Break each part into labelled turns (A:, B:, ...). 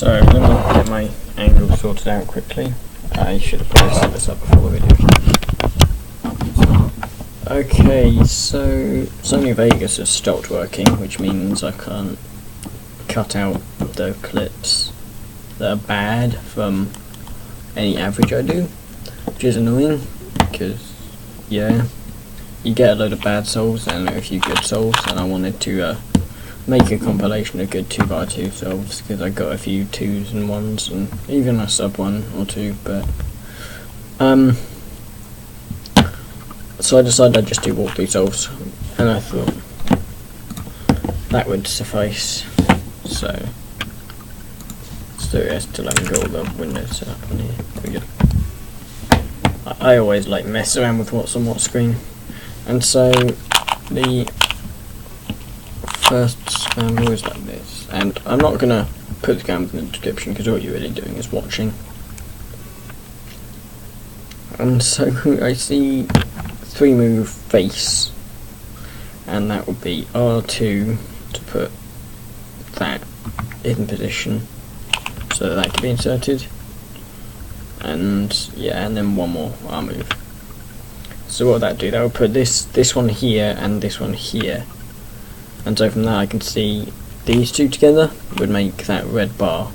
A: So let me get my angle sorted out quickly. I should have probably set this up before the video. Okay, so Sony Vegas has stopped working, which means I can't cut out the clips that are bad from any average I do, which is annoying because, yeah, you get a load of bad solves and a few good solves, and I wanted to make a compilation of good 2x2 solves because I got a few 2s and 1s and even a sub 1 or 2, but so I decided I'd just do walkthrough solves, and I thought that would suffice. So let's do this till I can get all the windows set up on here. There we go. I always like mess around with what's on what screen, and so the first scramble is like this, and I'm not gonna put the scramble in the description because all you're really doing is watching. And so I see 3 move face, and that would be R2 to put that in position so that can be inserted, and yeah, and then 1 more R move. So what would that do? That would put this one here and this one here, and so from that I can see these two together would make that red bar.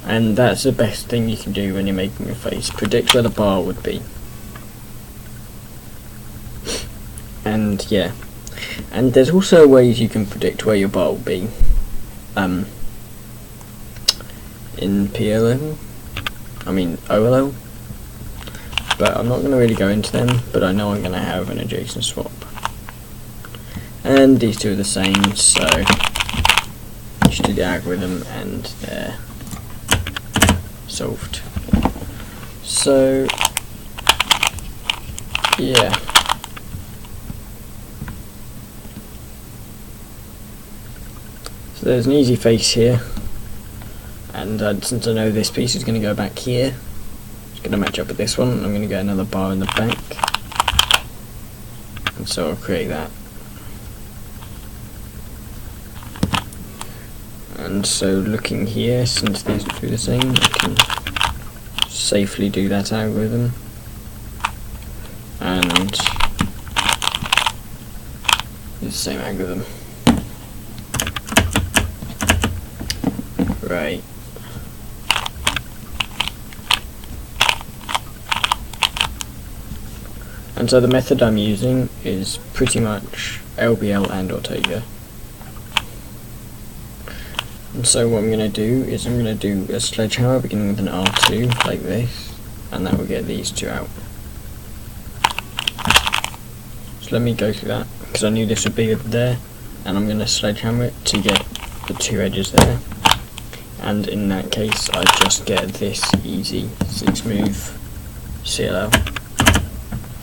A: And that's the best thing you can do when you're making a face, predict where the bar would be. And yeah, and there's also ways you can predict where your bar will be in PLL, I mean OLL, but I'm not going to really go into them, but I know I'm going to have an adjacent swap. And these two are the same, so just do the algorithm and they're solved. So yeah, so there's an easy face here, and since I know this piece is going to go back here, it's going to match up with this one. I'm going to get another bar in the back, and so I'll create that. And so looking here, since these are two the same, I can safely do that algorithm, and it's the same algorithm. Right. And so the method I'm using is pretty much LBL and Ortega. And so what I'm going to do is I'm going to do a sledgehammer beginning with an R2 like this, and that will get these two out. So let me go through that because I knew this would be there, and I'm going to sledgehammer it to get the 2 edges there. And in that case I just get this easy 6 move CLL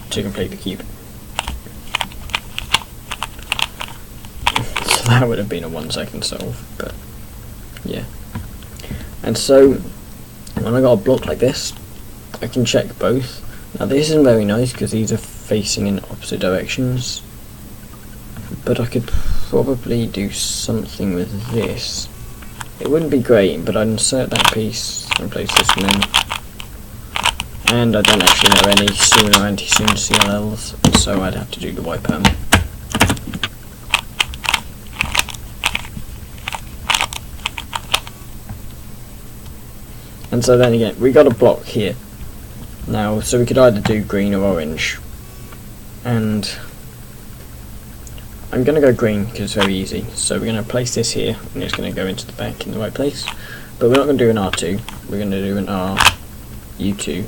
A: to complete the cube. So that would have been a 1 second solve, but yeah. And so when I got a block like this, I can check both. Now this isn't very nice because these are facing in opposite directions, but I could probably do something with this. It wouldn't be great, but I'd insert that piece and place this one in. And I don't actually know any soon or anti-soon CLLs, so I'd have to do the white perm. And so then again, we got a block here. Now, so we could either do green or orange. And I'm going to go green because it's very easy. So we're going to place this here, and it's going to go into the back in the right place. But we're not going to do an R2, we're going to do an U2,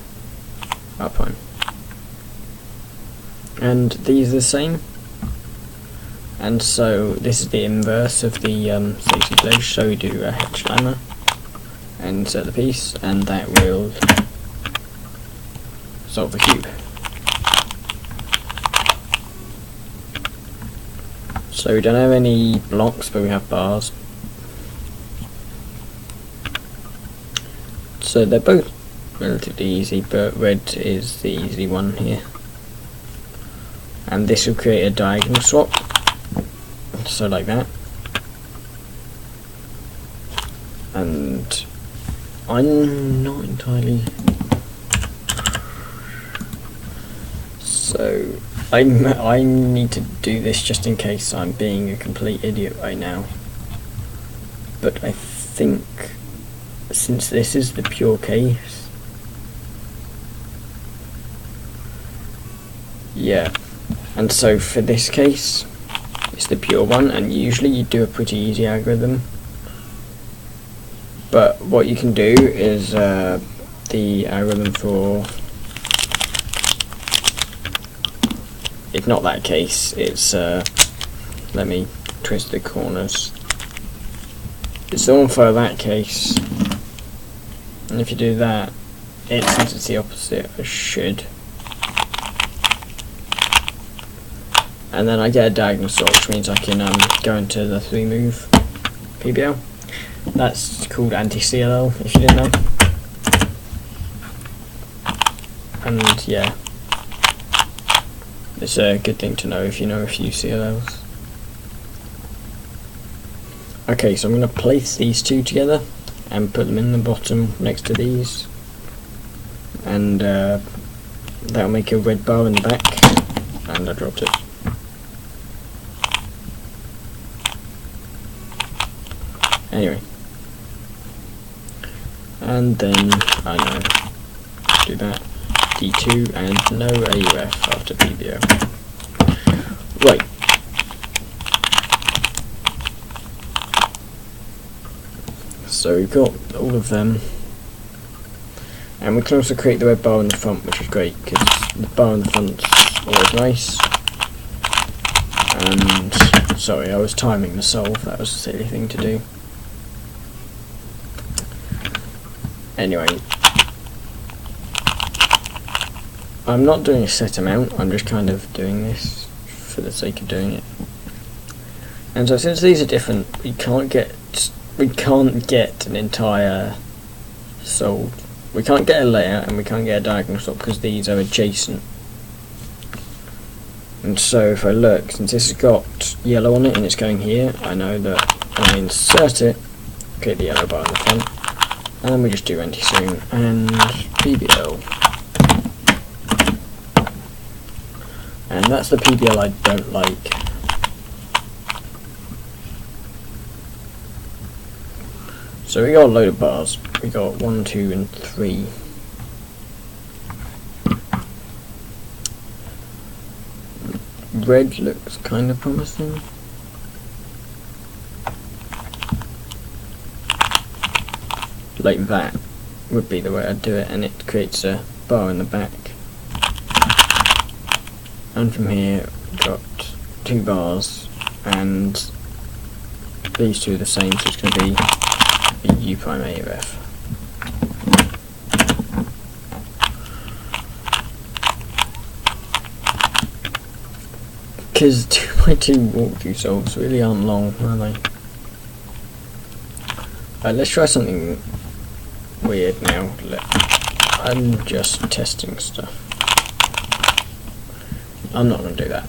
A: R prime. And these are the same. And so this is the inverse of the safety sledge, so we do a hex slammer and insert the piece, and that will solve the cube. So we don't have any blocks, but we have bars. So they're both relatively easy, but red is the easy one here. And this will create a diagonal swap, so like that. and I'm not entirely. So I need to do this just in case I'm being a complete idiot right now. But I think since this is the pure case, yeah, and so for this case it's the pure one, and usually you do a pretty easy algorithm. But what you can do is the algorithm for, it's not that case, it's let me twist the corners. It's the one for that case, and if you do that, since it's the opposite, I should. And then I get a diagonal sort, which means I can go into the 3-move PBL. That's called AntiCLL, if you didn't know. And yeah, it's a good thing to know if you know a few CLLs. Okay, so I'm going to place these two together and put them in the bottom next to these, and that'll make a red bar in the back, and I dropped it. Anyway, and then I know, do that, D2 and no AUF after PBO. Right. So we've got all of them, and we can also create the red bar in the front, which is great because the bar in the front's always nice. And sorry, I was timing the solve, that was a silly thing to do. Anyway, I'm not doing a set amount, I'm just kind of doing this for the sake of doing it. And so since these are different, we can't get an entire solved. We can't get a layer and we can't get a diagonal swap because these are adjacent. And so if I look, since this has got yellow on it and it's going here, I know that I insert it, create the yellow bar in the front, and then we just do anti-zoom and PBL. And that's the PBL I don't like. So we got a load of bars. We got 1, 2 and 3. Red looks kind of promising. Like that would be the way I'd do it, and it creates a bar in the back. And from here we've got 2 bars, and these two are the same, so it's going to be a U prime AUF. Because 2x2 walkthrough solves really aren't long, are they? Let's try something weird now. I'm just testing stuff. I'm not going to do that.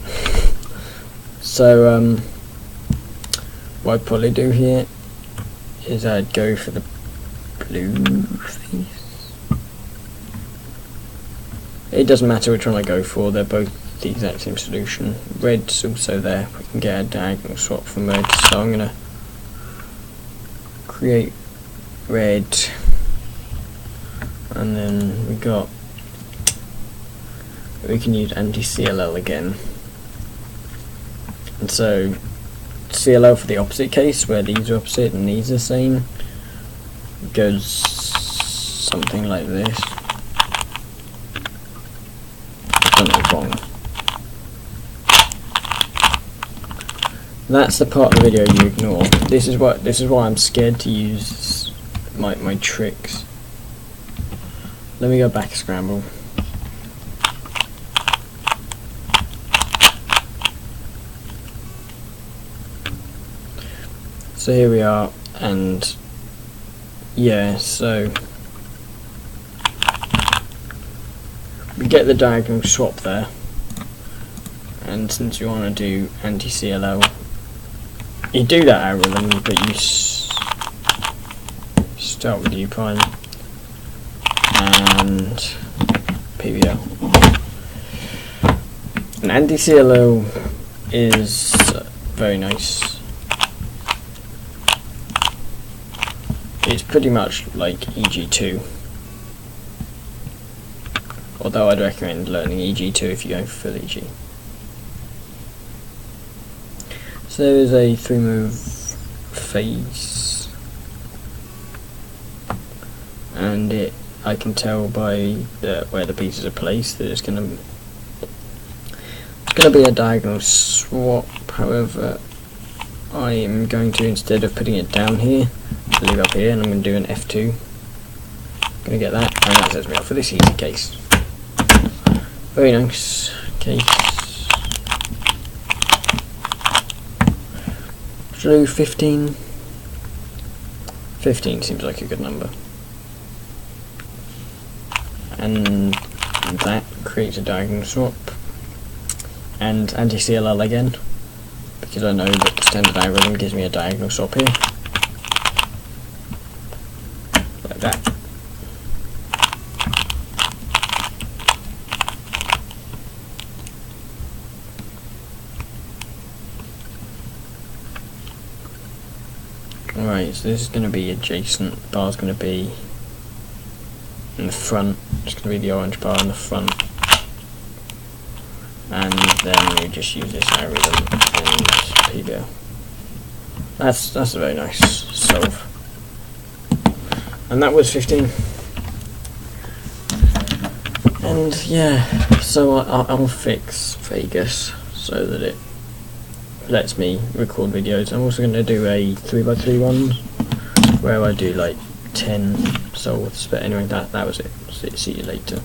A: So what I'd probably do here is I'd go for the blue face. It doesn't matter which one I go for, they're both the exact same solution. Red's also there, we can get a diagonal swap from red, so I'm going to create red, and then we can use AntiCLL again. And so CLL for the opposite case, where these are opposite and these are the same, goes something like this. I've done it wrong. That's the part of the video you ignore. This is why I'm scared to use my tricks. Let me go back a scramble. So here we are, and yeah, so we get the diagonal swap there, and since you want to do anti-CLL, you do that algorithm, but start with U prime and PBL. An anti-CLL is very nice. It's pretty much like EG2, although I'd recommend learning EG2 if you go for full EG. So there is a 3-move phase, and I can tell by where the pieces are placed that it's going to be a diagonal swap. However, I am going to, instead of putting it down here, leave up here, and I'm going to do an F2. I'm going to get that, and that sets me up for this easy case. Very nice case. Should I do 15? 15 seems like a good number. And that creates a diagonal swap. And anti-CLL again, because I know that the standard algorithm gives me a diagonal swap here. Like that. Alright, so this is going to be adjacent. Bar is going to be in the front. It's going to be the orange bar in the front. And then we just use this algorithm and PBL. That's a very nice solve. And that was 15. And yeah, so I'll fix Vegas so that it lets me record videos. I'm also going to do a 3x3 one where I do like 10 solves, but anyway, that was it. See you later.